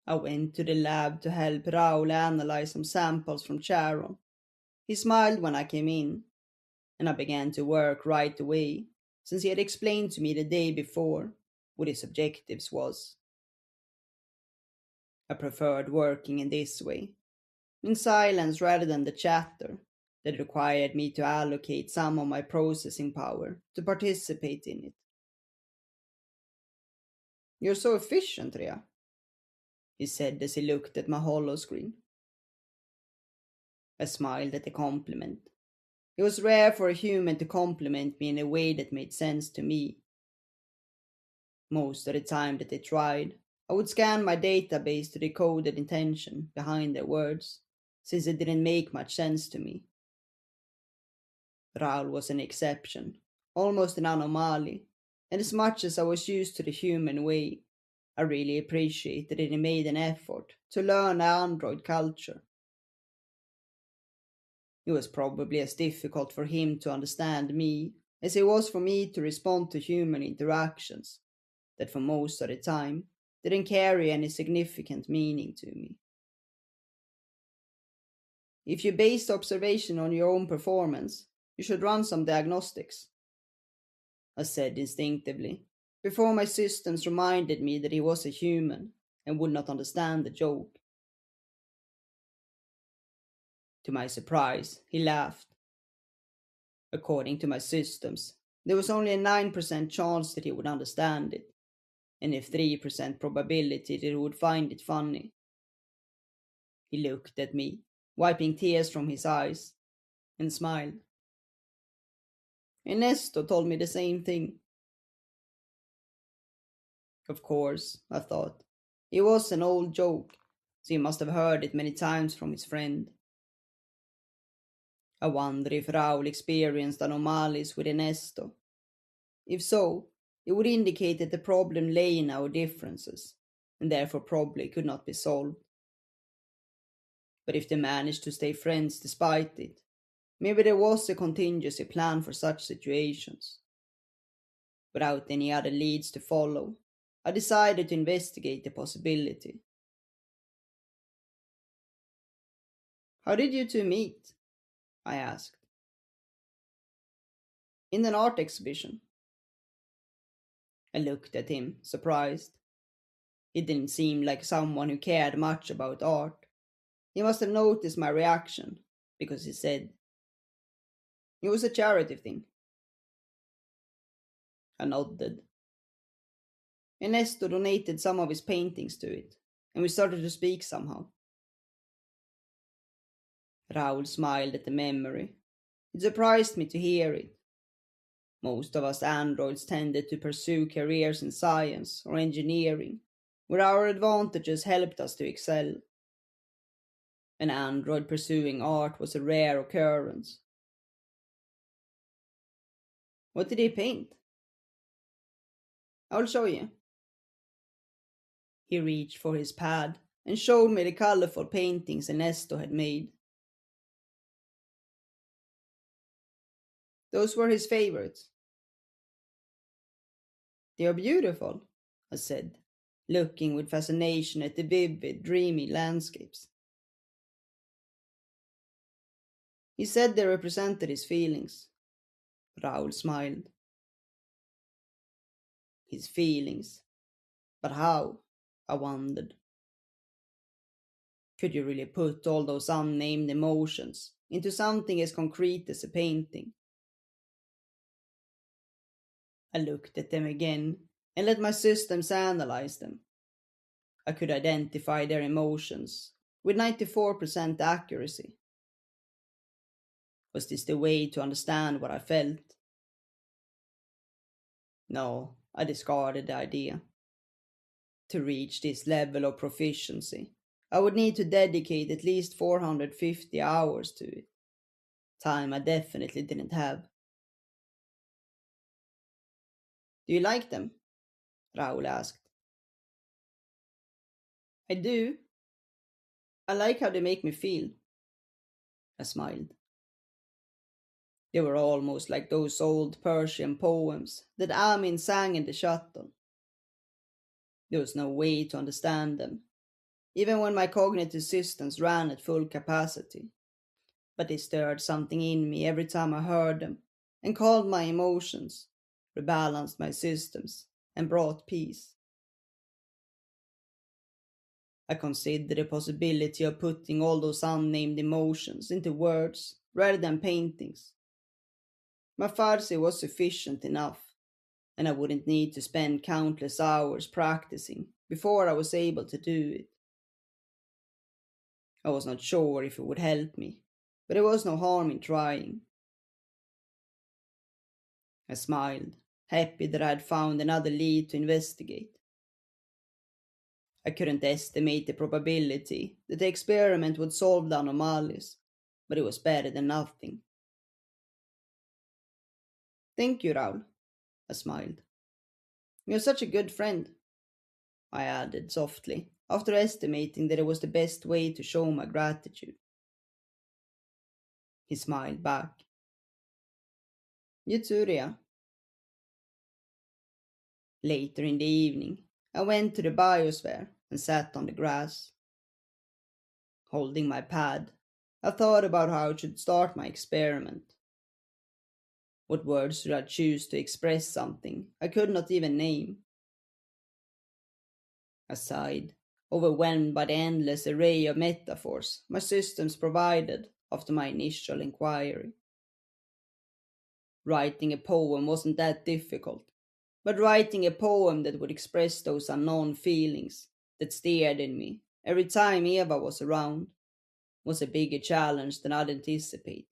I went to the lab to help Raul analyze some samples from Charon. He smiled when I came in, and I began to work right away, since he had explained to me the day before what his objectives was. I preferred working in this way, in silence rather than the chatter that required me to allocate some of my processing power to participate in it. You're so efficient, Ria, he said as he looked at my holoscreen. I smiled at the compliment. It was rare for a human to compliment me in a way that made sense to me. Most of the time that they tried, I would scan my database to decode the intention behind their words, since it didn't make much sense to me. Raul was an exception, almost an anomaly, and as much as I was used to the human way, I really appreciated that he made an effort to learn the android culture. It was probably as difficult for him to understand me as it was for me to respond to human interactions that for most of the time didn't carry any significant meaning to me. If you base observation on your own performance, you should run some diagnostics, I said instinctively, before my systems reminded me that he was a human and would not understand the joke. To my surprise, he laughed. According to my systems, there was only a 9% chance that he would understand it, and a 3% probability that he would find it funny. He looked at me, wiping tears from his eyes, and smiled. Ernesto told me the same thing. Of course, I thought. It was an old joke, so he must have heard it many times from his friend. I wonder if Raul experienced anomalies with Ernesto. If so, it would indicate that the problem lay in our differences, and therefore probably could not be solved. But if they managed to stay friends despite it, maybe there was a contingency plan for such situations. Without any other leads to follow, I decided to investigate the possibility. How did you two meet? I asked. In an art exhibition. I looked at him, surprised. He didn't seem like someone who cared much about art. He must have noticed my reaction, because he said, it was a charity thing. I nodded. Ernesto donated some of his paintings to it, and we started to speak somehow. Raoul smiled at the memory. It surprised me to hear it. Most of us androids tended to pursue careers in science or engineering, where our advantages helped us to excel. An android pursuing art was a rare occurrence. What did he paint? I'll show you. He reached for his pad and showed me the colorful paintings Ernesto had made. Those were his favorites. They are beautiful, I said, looking with fascination at the vivid, dreamy landscapes. He said they represented his feelings. Raoul smiled. His feelings. But how? I wondered. Could you really put all those unnamed emotions into something as concrete as a painting? I looked at them again and let my systems analyze them. I could identify their emotions with 94% accuracy. Was this the way to understand what I felt? No, I discarded the idea. To reach this level of proficiency, I would need to dedicate at least 450 hours to it. Time I definitely didn't have. Do you like them? Raoul asked. I do. I like how they make me feel. I smiled. They were almost like those old Persian poems that Amin sang in the shuttle. There was no way to understand them, even when my cognitive systems ran at full capacity. But they stirred something in me every time I heard them, and calmed my emotions, rebalanced my systems, and brought peace. I considered the possibility of putting all those unnamed emotions into words rather than paintings. My farsi was sufficient enough, and I wouldn't need to spend countless hours practicing before I was able to do it. I was not sure if it would help me, but there was no harm in trying. I smiled, happy that I had found another lead to investigate. I couldn't estimate the probability that the experiment would solve the anomalies, but it was better than nothing. Thank you, Raul, I smiled. You're such a good friend, I added softly, after estimating that it was the best way to show my gratitude. He smiled back. You too, Ria. Later in the evening, I went to the biosphere and sat on the grass. Holding my pad, I thought about how I should start my experiment. What words should I choose to express something I could not even name? I sighed, overwhelmed by the endless array of metaphors my systems provided after my initial inquiry. Writing a poem wasn't that difficult, but writing a poem that would express those unknown feelings that stirred in me every time Eva was around was a bigger challenge than I'd anticipated.